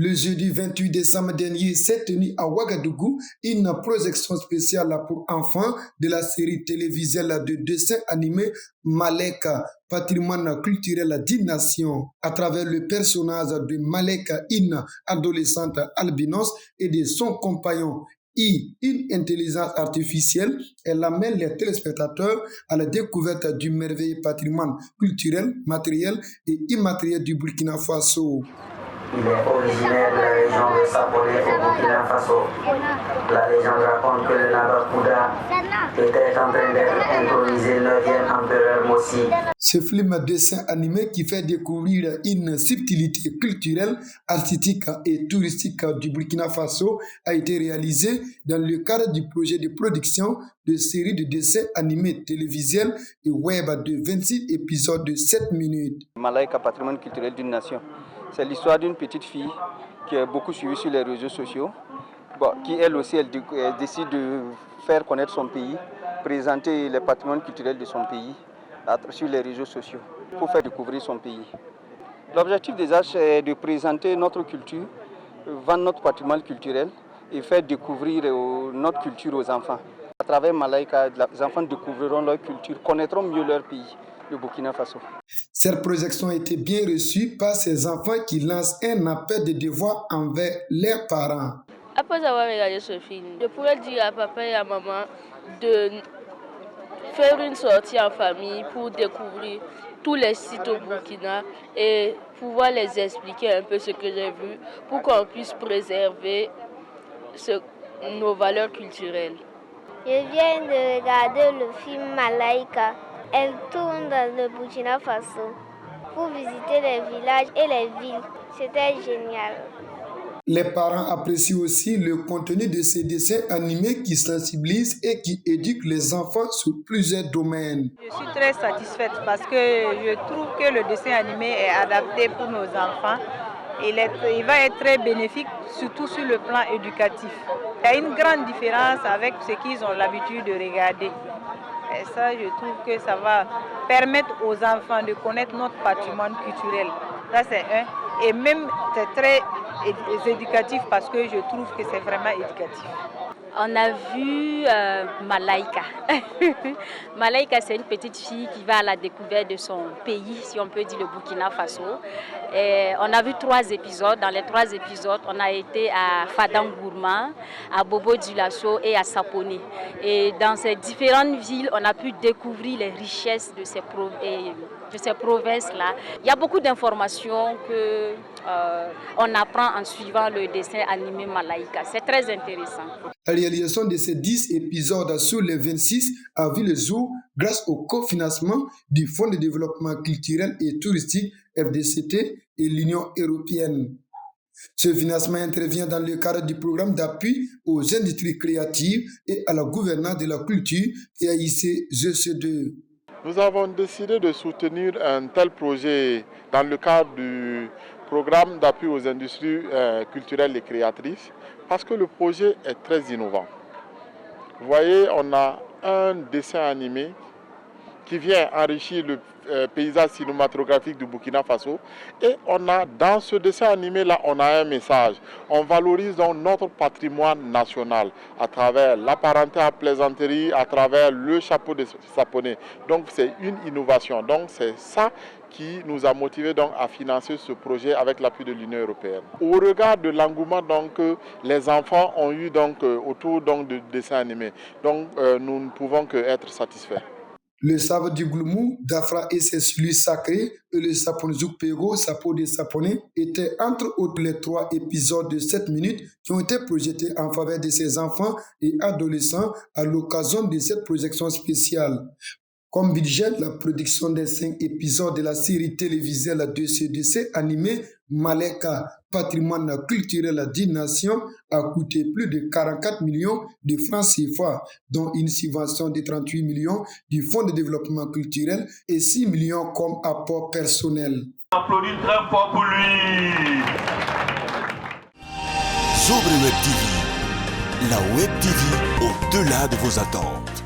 Le jeudi 28 décembre dernier s'est tenue à Ouagadougou une projection spéciale pour enfants de la série télévisuelle de dessins animés Maleka, patrimoine culturel d'une nation, à travers le personnage de Maleka, une adolescente albinos, et de son compagnon une intelligence artificielle. Elle amène les téléspectateurs à la découverte du merveilleux patrimoine culturel, matériel et immatériel du Burkina Faso. Il est originaire de la région de Sapone au Burkina Faso. La légende raconte que le Nabakouda était en train d'être intronisé 9e empereur Mossi. Ce film dessin animé qui fait découvrir une subtilité culturelle, artistique et touristique du Burkina Faso a été réalisé dans le cadre du projet de production de séries de dessins animés télévisuels et web de 26 épisodes de 7 minutes. Maleka, patrimoine culturel d'une nation. C'est l'histoire d'une petite fille qui est beaucoup suivie sur les réseaux sociaux, qui elle aussi elle décide de faire connaître son pays, présenter les patrimoines culturels de son pays sur les réseaux sociaux pour faire découvrir son pays. L'objectif des arts est de présenter notre culture, vendre notre patrimoine culturel et faire découvrir notre culture aux enfants. À travers Maleka, les enfants découvriront leur culture, connaîtront mieux leur pays, le Burkina Faso. Cette projection a été bien reçue par ces enfants qui lancent un appel de devoir envers leurs parents. Après avoir regardé ce film, je pourrais dire à papa et à maman de faire une sortie en famille pour découvrir tous les sites au Burkina et pouvoir les expliquer un peu ce que j'ai vu pour qu'on puisse préserver nos valeurs culturelles. Je viens de regarder le film Maleka. Elle tourne dans le Burkina Faso pour visiter les villages et les villes. C'était génial. Les parents apprécient aussi le contenu de ces dessins animés qui sensibilisent et qui éduquent les enfants sur plusieurs domaines. Je suis très satisfaite parce que je trouve que le dessin animé est adapté pour nos enfants. Il va être très bénéfique, surtout sur le plan éducatif. Il y a une grande différence avec ce qu'ils ont l'habitude de regarder. Et ça, je trouve que ça va permettre aux enfants de connaître notre patrimoine culturel. Ça, c'est un. Et même, c'est très éducatif parce que je trouve que c'est vraiment éducatif. On a vu Maleka. Maleka, c'est une petite fille qui va à la découverte de son pays, si on peut dire le Burkina Faso. Et on a vu 3 épisodes. Dans les 3 épisodes, on a été à Fadangourma, à Bobo-Dioulasso et à Sapone. Et dans ces différentes villes, on a pu découvrir les richesses de ces provinces-là. Il y a beaucoup d'informations qu'on apprend en suivant le dessin animé Maleka. C'est très intéressant. La réalisation de ces 10 épisodes sur les 26 a vu le jour grâce au cofinancement du Fonds de développement culturel et touristique FDCT et l'Union européenne. Ce financement intervient dans le cadre du programme d'appui aux industries créatives et à la gouvernance de la culture PAIC GC2. Nous avons décidé de soutenir un tel projet dans le cadre du programme d'appui aux industries culturelles et créatrices parce que le projet est très innovant. Vous voyez, on a un dessin animé qui vient enrichir le paysage cinématographique du Burkina Faso. Et on a, dans ce dessin animé-là, on a un message. On valorise donc notre patrimoine national à travers la parenté à plaisanterie, à travers le chapeau de Sapone. Donc c'est une innovation. Donc c'est ça qui nous a motivés donc à financer ce projet avec l'appui de l'Union européenne. Au regard de l'engouement donc les enfants ont eu donc autour donc de dessins animés. Donc nous ne pouvons que être satisfaits. Le Sava du Gloumou, Dafra et ses cellules sacrées et le Sapone Zoukpego, Sapo de Sapone, étaient entre autres les 3 épisodes de 7 minutes qui ont été projetés en faveur de ces enfants et adolescents à l'occasion de cette projection spéciale. Comme budget, la production des 5 épisodes de la série télévisuelle de ce dessin animé Maleka, patrimoine culturel d'une nation, a coûté plus de 44 millions de francs CFA, dont une subvention de 38 millions du Fonds de développement culturel et 6 millions comme apport personnel. Applaudis très fort pour lui. Sobre Web TV, la Web TV au-delà de vos attentes.